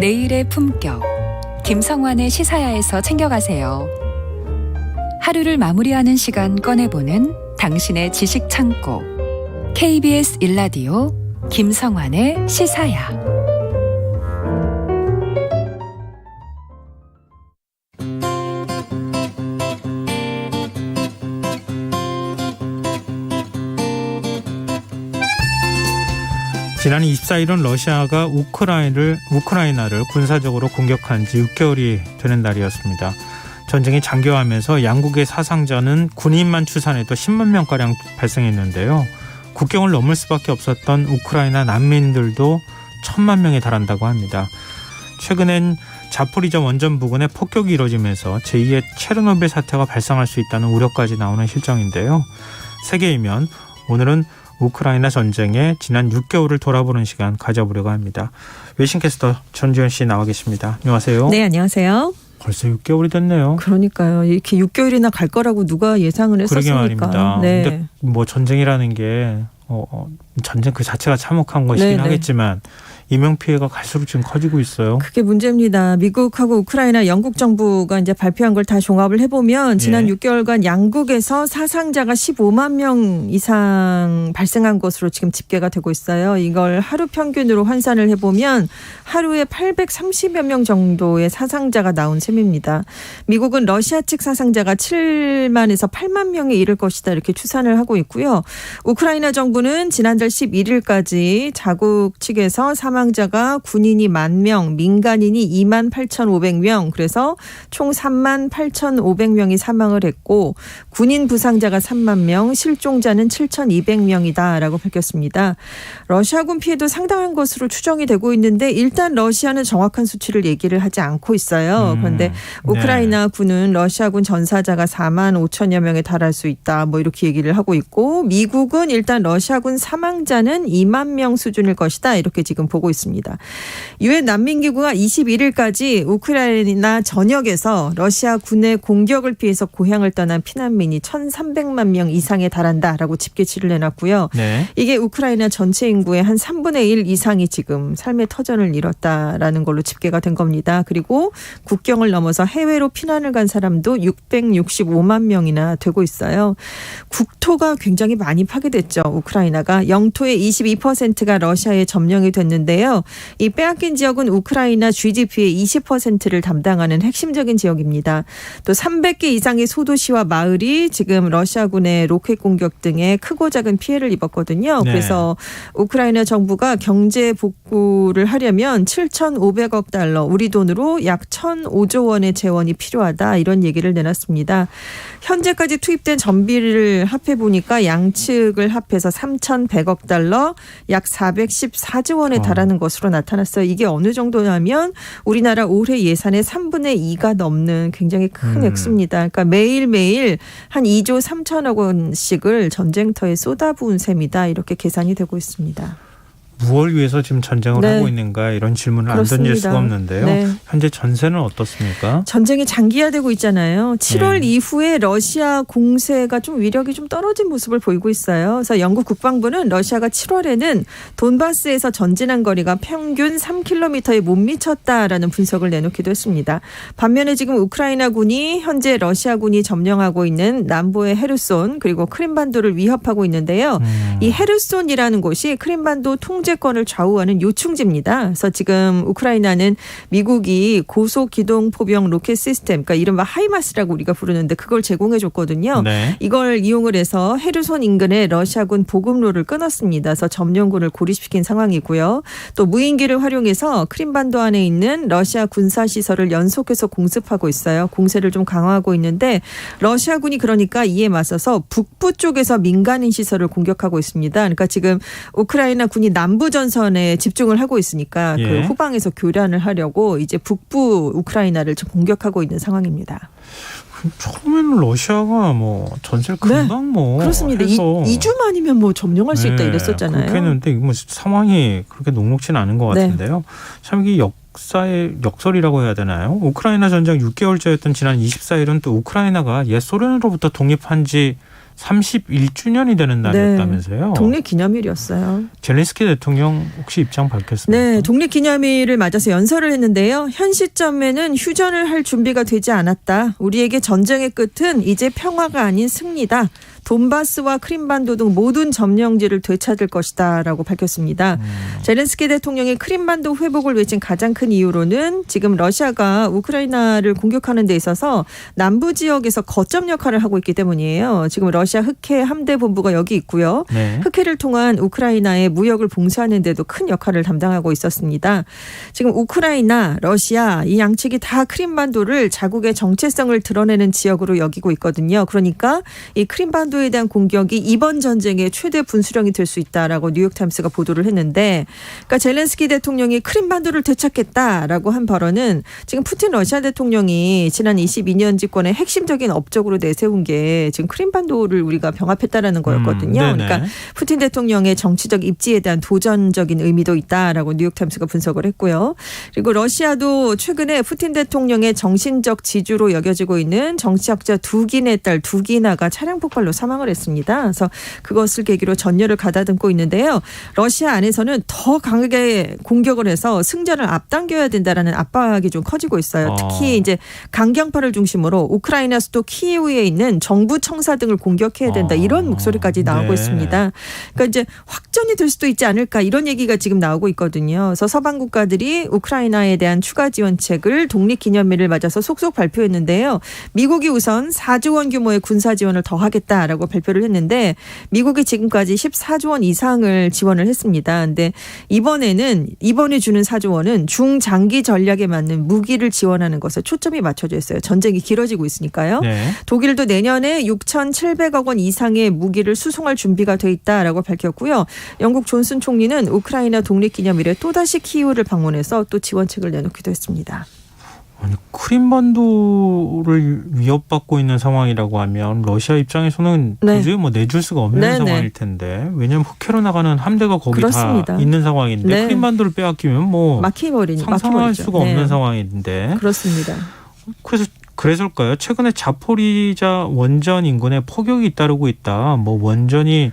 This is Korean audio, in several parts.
내일의 품격, 김성환의 시사야에서 챙겨가세요. 하루를 마무리하는 시간 꺼내보는 당신의 지식 창고, KBS 1라디오 김성환의 시사야. 지난 24일은 러시아가 우크라이나를 군사적으로 공격한 지 6개월이 되는 날이었습니다. 전쟁이 장기화하면서 양국의 사상자는 군인만 추산해도 10만 명가량 발생했는데요. 국경을 넘을 수밖에 없었던 우크라이나 난민들도 1,000만 명에 달한다고 합니다. 최근엔 자포리자 원전 부근에 폭격이 이뤄지면서 제2의 체르노빌 사태가 발생할 수 있다는 우려까지 나오는 실정인데요. 세계이면 오늘은 우크라이나 전쟁의 지난 6개월을 돌아보는 시간 가져보려고 합니다. 외신캐스터 전지현 씨 나와 계십니다. 안녕하세요. 네, 안녕하세요. 벌써 6개월이 됐네요. 그러니까요. 이렇게 6개월이나 갈 거라고 누가 예상을 했었습니까? 그러게 말입니다. 네. 근데 뭐 전쟁이라는 게 전쟁 그 자체가 참혹한 것이긴 하겠지만 인명피해가 갈수록 지금 커지고 있어요. 그게 문제입니다. 미국하고 우크라이나, 영국 정부가 이제 발표한 걸 다 종합을 해보면 지난 6개월간 양국에서 사상자가 15만 명 이상 발생한 것으로 지금 집계가 되고 있어요. 이걸 하루 평균으로 환산을 해보면 하루에 830여 명 정도의 사상자가 나온 셈입니다. 미국은 러시아 측 사상자가 7만에서 8만 명에 이를 것이다 이렇게 추산을 하고 있고요. 우크라이나 정부는 지난달 11일까지 자국 측에서 사망자가 군인이 10,000명, 민간인이 28,500명, 그래서 총 38,500명이 사망을 했고 군인 부상자가 3만 명, 실종자는 7,200명이다라고 밝혔습니다. 러시아군 피해도 상당한 것으로 추정이 되고 있는데 일단 러시아는 정확한 수치를 얘기를 하지 않고 있어요. 그런데 우크라이나 군은 러시아군 전사자가 4만 5천여 명에 달할 수 있다 뭐 이렇게 얘기를 하고 있고 미국은 일단 러시아군 사망자는 2만 명 수준일 것이다 이렇게 지금 보고 있습니다. 유엔 난민기구가 21일까지 우크라이나 전역에서 러시아 군의 공격을 피해서 고향을 떠난 피난민이 1,300만 명 이상에 달한다라고 집계치를 내놨고요. 네. 이게 우크라이나 전체 인구의 한 3분의 1 이상이 지금 삶의 터전을 잃었다라는 걸로 집계가 된 겁니다. 그리고 국경을 넘어서 해외로 피난을 간 사람도 665만 명이나 되고 있어요. 국토가 굉장히 많이 파괴됐죠. 우크라이나가 영토의 22%가 러시아에 점령이 됐는데요. 이 빼앗긴 지역은 우크라이나 GDP의 20%를 담당하는 핵심적인 지역입니다. 또 300개 이상의 소도시와 마을이 지금 러시아군의 로켓 공격 등의 크고 작은 피해를 입었거든요. 네. 그래서 우크라이나 정부가 경제 복구를 하려면 7,500억 달러, 우리 돈으로 약 1,005조 원의 재원이 필요하다 이런 얘기를 내놨습니다. 현재까지 투입된 전비를 합해보니까 양측을 합해서 3,100억 달러, 약 414조 원에 달하는 것으로 나타났어요. 이게 어느 정도냐면 우리나라 올해 예산의 3분의 2가 넘는 굉장히 큰 액수입니다. 그러니까 매일매일 한 2조 3천억 원씩을 전쟁터에 쏟아부은 셈이다. 이렇게 계산이 되고 있습니다. 무엇을 위해서 지금 전쟁을 하고 있는가 이런 질문을 그렇습니다. 안 던질 수가 없는데요. 네. 현재 전세는 어떻습니까? 전쟁이 장기화되고 있잖아요. 7월 이후에 러시아 공세가 좀 위력이 좀 떨어진 모습을 보이고 있어요. 그래서 영국 국방부는 러시아가 7월에는 돈바스에서 전진한 거리가 평균 3km에 못 미쳤다라는 분석을 내놓기도 했습니다. 반면에 지금 우크라이나군이 현재 러시아군이 점령하고 있는 남부의 헤르손 그리고 크림반도를 위협하고 있는데요. 이 헤르손이라는 곳이 크림반도 통제권을 좌우하는 요충지입니다. 그래서 지금 우크라이나는 미국이 고속기동 포병 로켓 시스템, 그러니까 이른바 하이마스라고 우리가 부르는데 그걸 제공해 줬거든요. 네. 이걸 이용을 해서 헤르손 인근에 러시아군 보급로를 끊었습니다. 그래서 점령군을 고립시킨 상황이고요. 또 무인기를 활용해서 크림반도 안에 있는 러시아 군사시설을 연속해서 공습하고 있어요. 공세를 좀 강화하고 있는데 러시아군이 그러니까 이에 맞서서 북부 쪽에서 민간인 시설을 공격하고 있습니다. 그러니까 지금 우크라이나 군이 남부 전선에 집중을 하고 있으니까 그 후방에서 교란을 하려고 이제 북부 우크라이나를 공격하고 있는 상황입니다. 처음에는 러시아가 뭐 전세를 금방 그렇습니다. 해서 2주 만이면 뭐 점령할 수 있다 이랬었잖아요. 그렇게 했는데 뭐 상황이 그렇게 녹록지는 않은 것 같은데요. 참 이게 역사의 역설이라고 해야 되나요? 우크라이나 전쟁 6개월째였던 지난 24일은 또 우크라이나가 옛 소련으로부터 독립한 지 31주년이 되는 날이었다면서요. 네, 독립기념일이었어요. 젤렌스키 대통령 혹시 입장 밝혔습니까? 네, 독립기념일을 맞아서 연설을 했는데요. 현 시점에는 휴전을 할 준비가 되지 않았다. 우리에게 전쟁의 끝은 이제 평화가 아닌 승리다. 돈바스와 크림반도 등 모든 점령지를 되찾을 것이다 라고 밝혔습니다. 젤렌스키 대통령이 크림반도 회복을 외친 가장 큰 이유로는 지금 러시아가 우크라이나를 공격하는 데 있어서 남부 지역에서 거점 역할을 하고 있기 때문이에요. 지금 러시아 흑해 함대 본부가 여기 있고요. 네. 흑해를 통한 우크라이나의 무역을 봉쇄하는 데도 큰 역할을 담당하고 있었습니다. 지금 우크라이나, 러시아 이 양측이 다 크림반도를 자국의 정체성을 드러내는 지역으로 여기고 있거든요. 그러니까 이 크림반도 에 대한 공격이 이번 전쟁의 최대 분수령이 될 수 있다라고 뉴욕타임스가 보도를 했는데, 그러니까 젤렌스키 대통령이 크림반도를 되찾겠다라고 한 발언은 지금 푸틴 러시아 대통령이 지난 22년 집권의 핵심적인 업적으로 내세운 게 지금 크림반도를 우리가 병합했다라는 거였거든요. 그러니까 푸틴 대통령의 정치적 입지에 대한 도전적인 의미도 있다라고 뉴욕타임스가 분석을 했고요. 그리고 러시아도 최근에 푸틴 대통령의 정신적 지주로 여겨지고 있는 정치학자 두긴의 딸 두기나가 차량 폭발로 사망을 했습니다. 그래서 그것을 계기로 전열을 가다듬고 있는데요. 러시아 안에서는 더 강하게 공격을 해서 승전을 앞당겨야 된다라는 압박이 좀 커지고 있어요. 특히 이제 강경파를 중심으로 우크라이나 수도 키이우에 있는 정부 청사 등을 공격해야 된다. 이런 목소리까지 나오고 있습니다. 그러니까 이제 확전이 될 수도 있지 않을까 이런 얘기가 지금 나오고 있거든요. 그래서 서방 국가들이 우크라이나에 대한 추가 지원책을 독립기념일을 맞아서 속속 발표했는데요. 미국이 우선 4조 원 규모의 군사 지원을 더 하겠다라고 발표를 했는데 미국이 지금까지 14조 원 이상을 지원을 했습니다. 그런데 이번에 주는 4조 원은 중장기 전략에 맞는 무기를 지원하는 것에 초점이 맞춰져 있어요. 전쟁이 길어지고 있으니까요. 네. 독일도 내년에 6,700억 원 이상의 무기를 수송할 준비가 돼 있다라고 밝혔고요. 영국 존슨 총리는 우크라이나 독립기념일에 또다시 키이우를 방문해서 또 지원책을 내놓기도 했습니다. 아니, 크림반도를 위협받고 있는 상황이라고 하면 러시아 입장에서는 도저히 내줄 수가 없는 상황일 텐데, 왜냐하면 흑해로 나가는 함대가 거기 그렇습니다. 다 있는 상황인데 크림반도를 빼앗기면 상상할 수가 없는 상황인데. 그렇습니다. 그래서일까요? 최근에 자포리자 원전 인근에 폭격이 잇따르고 있다. 원전이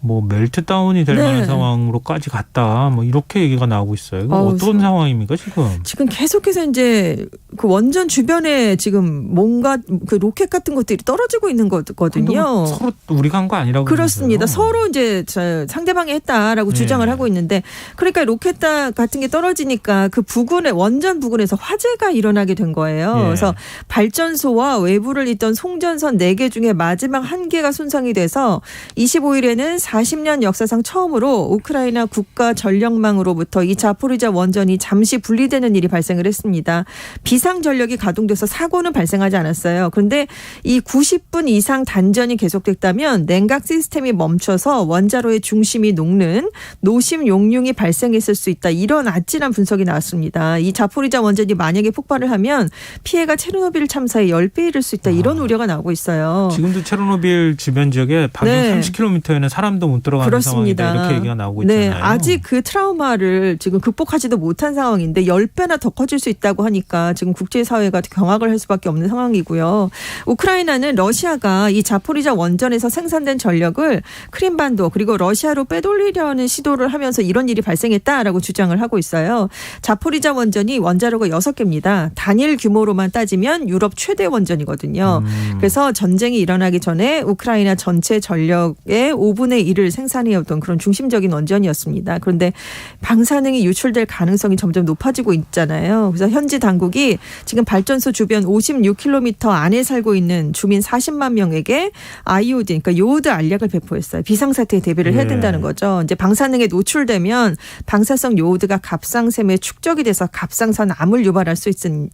멜트다운이 될 만한 상황으로까지 갔다. 이렇게 얘기가 나오고 있어요. 어떤 상황입니까, 지금? 지금 계속해서 이제 그 원전 주변에 지금 뭔가 그 로켓 같은 것들이 떨어지고 있는 거거든요. 서로 우리가 한 거 아니라고. 그렇습니다. 서로 이제 상대방이 했다라고 주장을 하고 있는데, 그러니까 로켓 같은 게 떨어지니까 그 부근에 원전 부근에서 화재가 일어나게 된 거예요. 그래서 발전소와 외부를 잇던 송전선 4개 중에 마지막 1개가 손상이 돼서 25일에는 40년 역사상 처음으로 우크라이나 국가 전력망으로부터 이 자포리자 원전이 잠시 분리되는 일이 발생을 했습니다. 비상 전력이 가동돼서 사고는 발생하지 않았어요. 그런데 이 90분 이상 단전이 계속됐다면 냉각 시스템이 멈춰서 원자로의 중심이 녹는 노심 용융이 발생했을 수 있다. 이런 아찔한 분석이 나왔습니다. 이 자포리자 원전이 만약에 폭발을 하면 피해가 체르노빌 참사의 10배 이를 수 있다. 이런 우려가 나오고 있어요. 지금도 체르노빌 주변 지역에 반경 30km에는 사람도 못 들어가는 상황이다. 이렇게 얘기가 나오고 있잖아요. 아직 그 트라우마를 지금 극복하지도 못한 상황인데 10배나 더 커질 수 있다고 하니까 지금 국제사회가 경악을 할 수밖에 없는 상황이고요. 우크라이나는 러시아가 이 자포리자 원전에서 생산된 전력을 크림반도 그리고 러시아로 빼돌리려는 시도를 하면서 이런 일이 발생했다라고 주장을 하고 있어요. 자포리자 원전이 원자로가 6개입니다. 단일 규모로만 따지면 유럽 최대 원전이거든요. 그래서 전쟁이 일어나기 전에 우크라이나 전체 전력의 5분의 1을 생산해오던 그런 중심적인 원전이었습니다. 그런데 방사능이 유출될 가능성이 점점 높아지고 있잖아요. 그래서 현지 당국이 지금 발전소 주변 56km 안에 살고 있는 주민 40만 명에게 아이오딘, 그러니까 요오드 알약을 배포했어요. 비상사태에 대비를 해야 된다는 거죠. 이제 방사능에 노출되면 방사성 요오드가 갑상샘에 축적이 돼서 갑상선 암을 유발할 수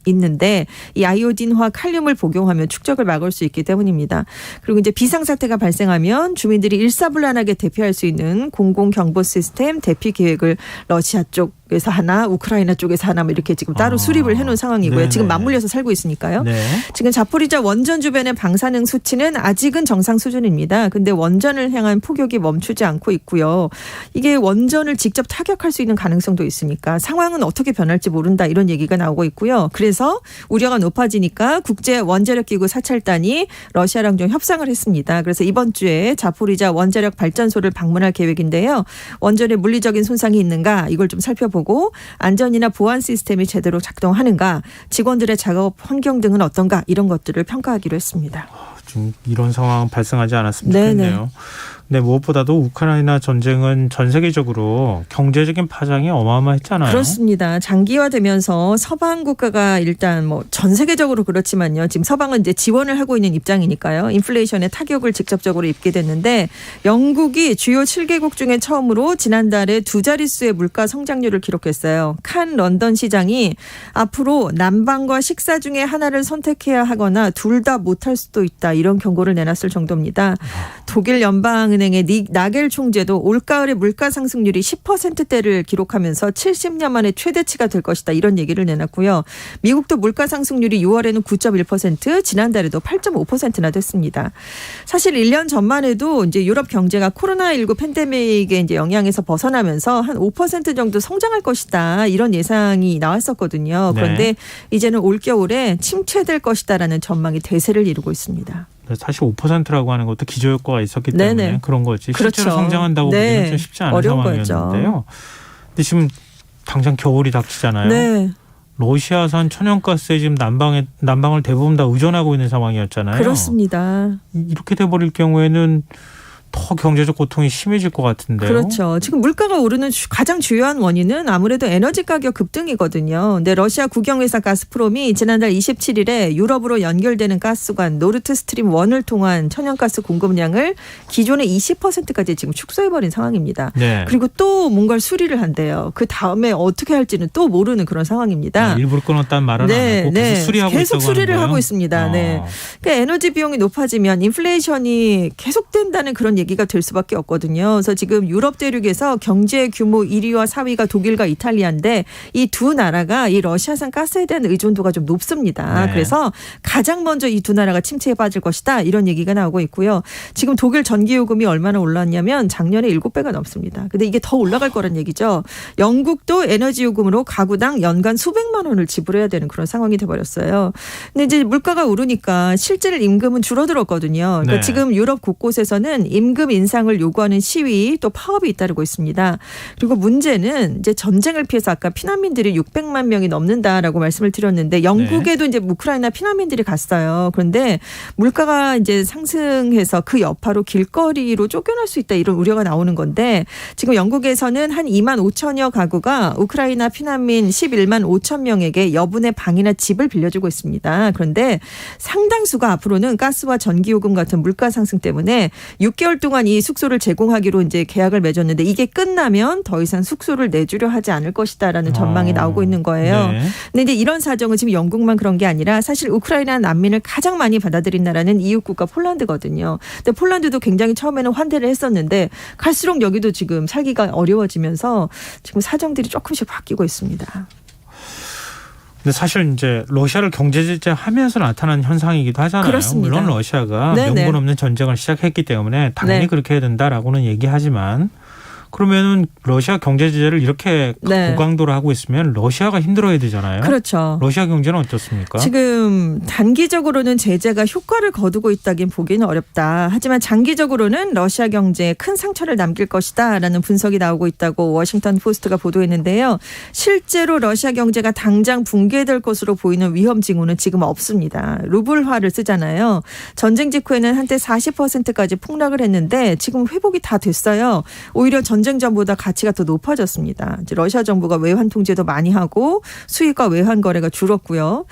있는데 이 아이오딘과 칼륨을 복용하면 축적을 막을 수 있기 때문입니다. 그리고 이제 비상사태가 발생하면 주민들이 일사불란하게 대피할 수 있는 공공경보 시스템 대피 계획을 러시아 쪽 쪽에서 하나, 우크라이나 쪽에서 하나 뭐 이렇게 지금 따로 수립을 해놓은 상황이고요. 네네. 지금 맞물려서 살고 있으니까요. 네. 지금 자포리자 원전 주변의 방사능 수치는 아직은 정상 수준입니다. 근데 원전을 향한 폭격이 멈추지 않고 있고요. 이게 원전을 직접 타격할 수 있는 가능성도 있으니까 상황은 어떻게 변할지 모른다 이런 얘기가 나오고 있고요. 그래서 우려가 높아지니까 국제 원자력기구 사찰단이 러시아랑 좀 협상을 했습니다. 그래서 이번 주에 자포리자 원자력 발전소를 방문할 계획인데요. 원전에 물리적인 손상이 있는가 이걸 좀 살펴보고 안전이나 보안 시스템이 제대로 작동하는가, 직원들의 작업 환경 등은 어떤가 이런 것들을 평가하기로 했습니다. 좀 이런 상황 발생하지 않았으면 좋겠네요. 네, 무엇보다도 우크라이나 전쟁은 전 세계적으로 경제적인 파장이 어마어마했잖아요. 그렇습니다. 장기화되면서 서방 국가가 일단 뭐 전 세계적으로 그렇지만요. 지금 서방은 이제 지원을 하고 있는 입장이니까요. 인플레이션의 타격을 직접적으로 입게 됐는데 영국이 주요 7개국 중에 처음으로 지난달에 두 자릿수의 물가 성장률을 기록했어요. 칸 런던 시장이 앞으로 난방과 식사 중에 하나를 선택해야 하거나 둘 다 못할 수도 있다 이런 경고를 내놨을 정도입니다. 독일 연방은행의 나겔 총재도 올가을의 물가 상승률이 10%대를 기록하면서 70년 만에 최대치가 될 것이다 이런 얘기를 내놨고요. 미국도 물가 상승률이 6월에는 9.1%, 지난달에도 8.5%나 됐습니다. 사실 1년 전만 해도 이제 유럽 경제가 코로나19 팬데믹의 이제 영향에서 벗어나면서 한 5% 정도 성장할 것이다 이런 예상이 나왔었거든요. 그런데 네. 이제는 올겨울에 침체될 것이다라는 전망이 대세를 이루고 있습니다. 사실 5%라고 하는 것도 기저효과가 있었기 때문에 네네. 그런 거지. 그렇죠. 실제로 성장한다고 보기는 좀 쉽지 않은 어려운 상황이었는데요. 거죠. 근데 지금 당장 겨울이 닥치잖아요. 네. 러시아산 천연가스에 지금 난방을 대부분 다 의존하고 있는 상황이었잖아요. 그렇습니다. 이렇게 돼버릴 경우에는 더 경제적 고통이 심해질 것 같은데요. 그렇죠. 지금 물가가 오르는 가장 주요한 원인은 아무래도 에너지 가격 급등이거든요. 근데 러시아 국영회사 가스프롬이 지난달 27일에 유럽으로 연결되는 가스관 노르트스트림 1을 통한 천연가스 공급량을 기존의 20%까지 지금 축소해버린 상황입니다. 네. 그리고 또 뭔가를 수리를 한대요. 그 다음에 어떻게 할지는 또 모르는 그런 상황입니다. 일부러 끊었다는 말은 네, 안 하고 계속 수리하고 계속 있다고 수리를 하는 하고 거예요? 있습니다. 네. 그러니까 에너지 비용이 높아지면 인플레이션이 계속된다는 그런 얘기가 될 수밖에 없거든요. 그래서 지금 유럽 대륙에서 경제 규모 1위와 4위가 독일과 이탈리아인데 이 두 나라가 이 러시아산 가스에 대한 의존도가 좀 높습니다. 네. 그래서 가장 먼저 이 두 나라가 침체에 빠질 것이다 이런 얘기가 나오고 있고요. 지금 독일 전기요금이 얼마나 올랐냐면 작년에 7배가 넘습니다. 근데 이게 더 올라갈 거란 얘기죠. 영국도 에너지 요금으로 가구당 연간 수백만 원을 지불해야 되는 그런 상황이 돼버렸어요. 근데 이제 물가가 오르니까 실질 임금은 줄어들었거든요. 그러니까 네. 지금 유럽 곳곳에서는 임금 인상을 요구하는 시위 또 파업이 잇따르고 있습니다. 그리고 문제는 이제 전쟁을 피해서 아까 피난민들이 600만 명이 넘는다라고 말씀을 드렸는데 영국에도 이제 우크라이나 피난민들이 갔어요. 그런데 물가가 이제 상승해서 그 여파로 길거리로 쫓겨날 수 있다 이런 우려가 나오는 건데 지금 영국에서는 한 2만 5천여 가구가 우크라이나 피난민 11만 5천 명에게 여분의 방이나 집을 빌려주고 있습니다. 그런데 상당수가 앞으로는 가스와 전기요금 같은 물가 상승 때문에 6개월 동안 이 숙소를 제공하기로 이제 계약을 맺었는데 이게 끝나면 더 이상 숙소를 내주려 하지 않을 것이다라는 전망이 나오고 있는 거예요. 네. 근데 이제 이런 사정은 지금 영국만 그런 게 아니라 사실 우크라이나 난민을 가장 많이 받아들인 나라는 이웃 국가 폴란드거든요. 근데 폴란드도 굉장히 처음에는 환대를 했었는데 갈수록 여기도 지금 살기가 어려워지면서 지금 사정들이 조금씩 바뀌고 있습니다. 근데 사실 이제 러시아를 경제 제재하면서 나타난 현상이기도 하잖아요. 그렇습니다. 물론 러시아가 네네. 명분 없는 전쟁을 시작했기 때문에 당연히 네. 그렇게 해야 된다라고는 얘기하지만 그러면은 러시아 경제 제재를 이렇게 네. 고강도로 하고 있으면 러시아가 힘들어야 되잖아요. 그렇죠. 러시아 경제는 어떻습니까? 지금 단기적으로는 제재가 효과를 거두고 있다긴 보기는 어렵다. 하지만 장기적으로는 러시아 경제에 큰 상처를 남길 것이다라는 분석이 나오고 있다고 워싱턴 포스트가 보도했는데요. 실제로 러시아 경제가 당장 붕괴될 것으로 보이는 위험 징후는 지금 없습니다. 루블화를 쓰잖아요. 전쟁 직후에는 한때 40%까지 폭락을 했는데 지금 회복이 다 됐어요. 오히려 전쟁 전보다 가치가 더 높아졌습니다. 이제 러시아 정부가 외환 통제도 많이 하고 수입과 외환 거래가 줄었고요.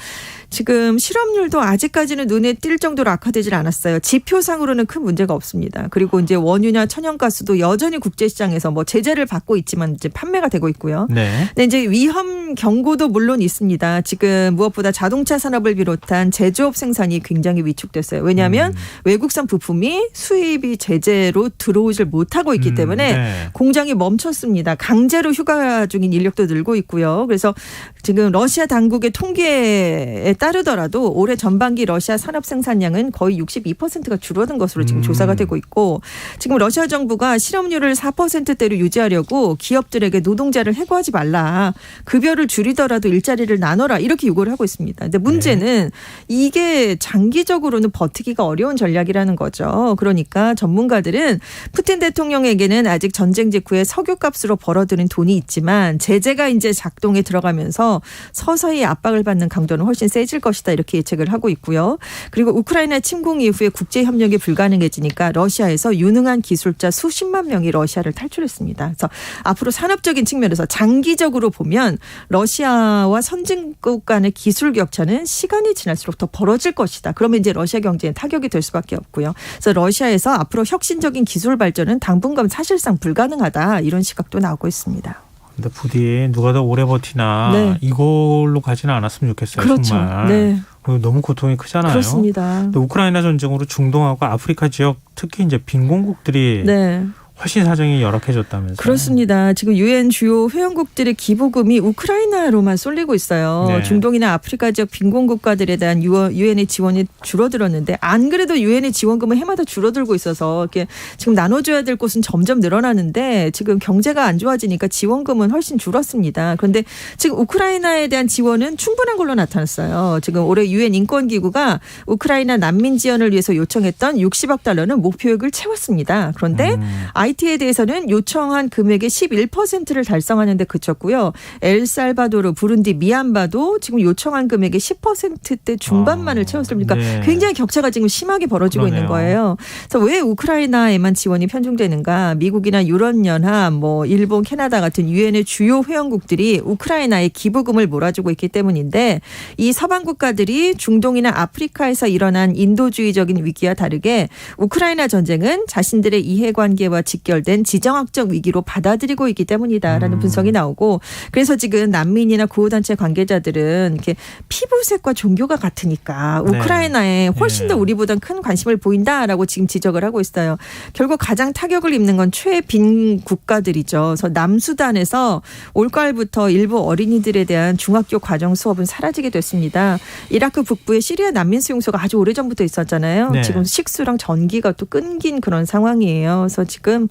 지금 실업률도 아직까지는 눈에 띌 정도로 악화되질 않았어요. 지표상으로는 큰 문제가 없습니다. 그리고 이제 원유나 천연가스도 여전히 국제시장에서 뭐 제재를 받고 있지만 이제 판매가 되고 있고요. 네. 근데 이제 위험 경고도 물론 있습니다. 지금 무엇보다 자동차 산업을 비롯한 제조업 생산이 굉장히 위축됐어요. 왜냐하면 외국산 부품이 수입이 제재로 들어오질 못하고 있기 때문에 네. 공장이 멈췄습니다. 강제로 휴가 중인 인력도 늘고 있고요. 그래서 지금 러시아 당국의 통계에 따르더라도 올해 전반기 러시아 산업 생산량은 거의 62%가 줄어든 것으로 지금 조사가 되고 있고 지금 러시아 정부가 실업률을 4%대로 유지하려고 기업들에게 노동자를 해고하지 말라. 급여를 줄이더라도 일자리를 나눠라. 이렇게 요구를 하고 있습니다. 근데 문제는 이게 장기적으로는 버티기가 어려운 전략이라는 거죠. 그러니까 전문가들은 푸틴 대통령에게는 아직 전쟁 직후에 석유값으로 벌어들인 돈이 있지만 제재가 이제 작동에 들어가면서 서서히 압박을 받는 강도는 훨씬 세질 것이다. 이렇게 예측을 하고 있고요. 그리고 우크라이나 침공 이후에 국제 협력이 불가능해지니까 러시아에서 유능한 기술자 수십만 명이 러시아를 탈출했습니다. 그래서 앞으로 산업적인 측면에서 장기적으로 보면 러시아와 선진국 간의 기술 격차는 시간이 지날수록 더 벌어질 것이다. 그러면 이제 러시아 경제에 타격이 될 수밖에 없고요. 그래서 러시아에서 앞으로 혁신적인 기술 발전은 당분간 사실상 불가능하다. 이런 시각도 나오고 있습니다. 근데 부디 누가 더 오래 버티나 네. 이걸로 가지는 않았으면 좋겠어요. 그렇죠. 정말. 네. 너무 고통이 크잖아요. 그렇습니다. 또 우크라이나 전쟁으로 중동하고 아프리카 지역 특히 이제 빈곤국들이 네. 훨씬 사정이 열악해졌다면서요. 그렇습니다. 지금 유엔 주요 회원국들의 기부금이 우크라이나로만 쏠리고 있어요. 네. 중동이나 아프리카 지역 빈곤 국가들에 대한 유엔의 지원이 줄어들었는데 안 그래도 유엔의 지원금은 해마다 줄어들고 있어서 이렇게 지금 나눠줘야 될 곳은 점점 늘어나는데 지금 경제가 안 좋아지니까 지원금은 훨씬 줄었습니다. 그런데 지금 우크라이나에 대한 지원은 충분한 걸로 나타났어요. 지금 올해 유엔 인권기구가 우크라이나 난민 지원을 위해서 요청했던 60억 달러는 목표액을 채웠습니다. 그런데 IT에 대해서는 요청한 금액의 11%를 달성하는 데 그쳤고요. 엘살바도르, 부룬디, 미얀마도 지금 요청한 금액의 10%대 중반만을 채웠습니다. 네. 굉장히 격차가 지금 심하게 벌어지고 그러네요. 있는 거예요. 그래서 왜 우크라이나에만 지원이 편중되는가? 미국이나 유럽연합, 뭐 일본, 캐나다 같은 유엔의 주요 회원국들이 우크라이나에 기부금을 몰아주고 있기 때문인데 이 서방 국가들이 중동이나 아프리카에서 일어난 인도주의적인 위기와 다르게 우크라이나 전쟁은 자신들의 이해관계와 직결된 지정학적 위기로 받아들이고 있기 때문이다라는 분석이 나오고 그래서 지금 난민이나 구호단체 관계자들은 이렇게 피부색과 종교가 같으니까 우크라이나에 훨씬 더 우리보다 큰 관심을 보인다라고 지금 지적을 하고 있어요. 결국 가장 타격을 입는 건 최빈 국가들이죠. 그래서 남수단에서 올가을부터 일부 어린이들에 대한 중학교 과정 수업은 사라지게 됐습니다. 이라크 북부에 시리아 난민 수용소가 아주 오래전부터 있었잖아요. 네. 지금 식수랑 전기가 또 끊긴 그런 상황이에요. 그래서 지금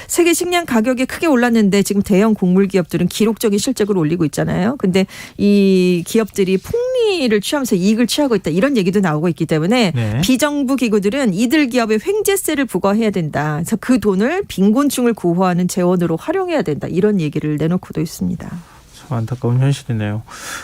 세계 식량 가격이 크게 올랐는데 지금 대형 곡물 기업들은 기록적인 실적을 올리고 있잖아요. 근데 이 기업들이 폭리를 취하면서 이익을 취하고 있다. 이런 얘기도 나오고 있기 때문에 네. 비정부 기구들은 이들 기업에 횡재세를 부과해야 된다. 그래서 그 돈을 빈곤층을 구호하는 재원으로 활용해야 된다. 이런 얘기를 내놓고도 있습니다. 안타까운 현실이네요.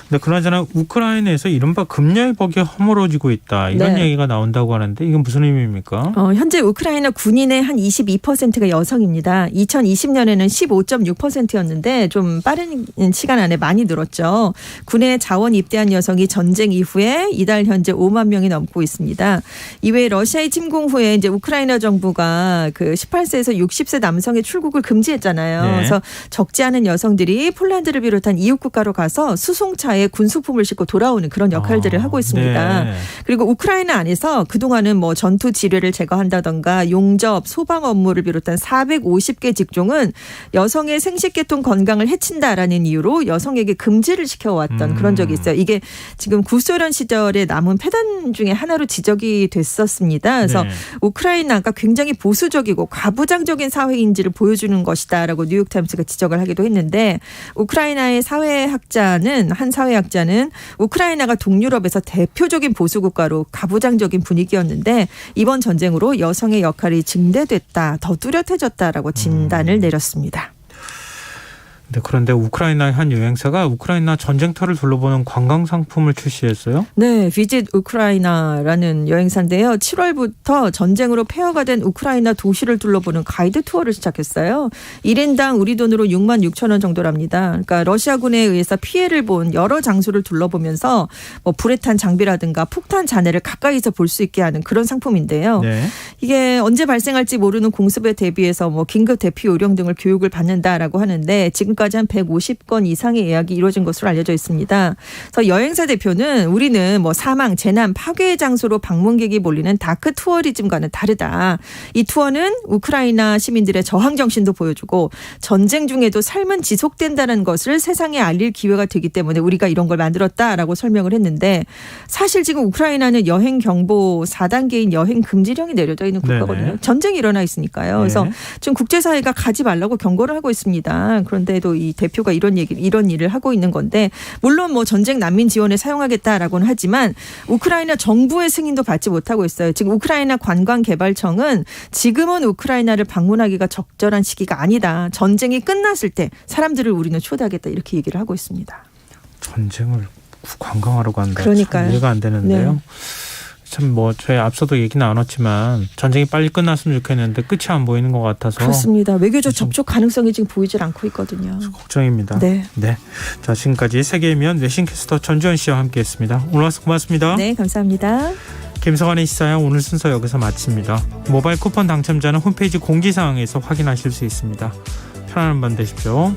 근데 그나저나 우크라이나에서 이른바 금열법이 허물어지고 있다. 이런 네. 얘기가 나온다고 하는데 이건 무슨 의미입니까? 현재 우크라이나 군인의 한 22%가 여성입니다. 2020년에는 15.6%였는데 좀 빠른 시간 안에 많이 늘었죠. 군에 자원 입대한 여성이 전쟁 이후에 이달 현재 5만 명이 넘고 있습니다. 이외에 러시아의 침공 후에 이제 우크라이나 정부가 그 18세에서 60세 남성의 출국을 금지했잖아요. 네. 그래서 적지 않은 여성들이 폴란드를 비롯한 이웃 국가로 가서 수송차에 군수품을 싣고 돌아오는 그런 역할들을 하고 있습니다. 네. 그리고 우크라이나 안에서 그동안은 뭐 전투 지뢰를 제거한다던가 용접, 소방 업무를 비롯한 450개 직종은 여성의 생식계통 건강을 해친다라는 이유로 여성에게 금지를 시켜왔던 그런 적이 있어요. 이게 지금 구소련 시절에 남은 폐단 중에 하나로 지적이 됐었습니다. 그래서 네. 우크라이나가 굉장히 보수적이고 가부장적인 사회인지를 보여주는 것이다라고 뉴욕타임스가 지적을 하기도 했는데 우크라이나의 한 사회학자는 우크라이나가 동유럽에서 대표적인 보수 국가로 가부장적인 분위기였는데 이번 전쟁으로 여성의 역할이 증대됐다, 더 뚜렷해졌다라고 진단을 내렸습니다. 네, 그런데 우크라이나의 한 여행사가 우크라이나 전쟁터를 둘러보는 관광 상품을 출시했어요. 네, 비짓 우크라이나라는 여행사인데요. 7월부터 전쟁으로 폐허가 된 우크라이나 도시를 둘러보는 가이드 투어를 시작했어요. 1인당 우리 돈으로 6만 6천 원 정도랍니다. 그러니까 러시아군에 의해서 피해를 본 여러 장소를 둘러보면서 뭐 불에 탄 장비라든가 폭탄 잔해를 가까이서 볼 수 있게 하는 그런 상품인데요. 네. 이게 언제 발생할지 모르는 공습에 대비해서 뭐 긴급 대피 요령 등을 교육을 받는다라고 하는데 지금까지 한 150건 이상의 예약이 이루어진 것으로 알려져 있습니다. 그래서 여행사 대표는 우리는 뭐 사망, 재난, 파괴의 장소로 방문객이 몰리는 다크 투어리즘과는 다르다. 이 투어는 우크라이나 시민들의 저항 정신도 보여주고 전쟁 중에도 삶은 지속된다는 것을 세상에 알릴 기회가 되기 때문에 우리가 이런 걸 만들었다라고 설명을 했는데 사실 지금 우크라이나는 여행 경보 4단계인 여행 금지령이 내려져 있는 국가거든요. 네네. 전쟁이 일어나 있으니까요. 그래서 지금 국제사회가 가지 말라고 경고를 하고 있습니다. 그런데도 이 대표가 이런 일을 하고 있는 건데 물론 뭐 전쟁 난민 지원에 사용하겠다라고는 하지만 우크라이나 정부의 승인도 받지 못하고 있어요. 지금 우크라이나 관광개발청은 지금은 우크라이나를 방문하기가 적절한 시기가 아니다. 전쟁이 끝났을 때 사람들을 우리는 초대하겠다 이렇게 얘기를 하고 있습니다. 전쟁을 관광하러 간다. 그러니까요. 이해가 안 되는데요. 네. 참 뭐 저희 앞서도 얘기 나눴지만 전쟁이 빨리 끝났으면 좋겠는데 끝이 안 보이는 것 같아서 그렇습니다. 외교적 접촉 가능성이 지금 보이질 않고 있거든요. 걱정입니다. 네. 네. 자, 지금까지 세계의 면 외신캐스터 전주현 씨와 함께했습니다. 오늘 와서 고맙습니다. 네, 감사합니다. 김성환의 시사양 오늘 순서 여기서 마칩니다. 모바일 쿠폰 당첨자는 홈페이지 공지사항에서 확인하실 수 있습니다. 편안한 밤 되십시오.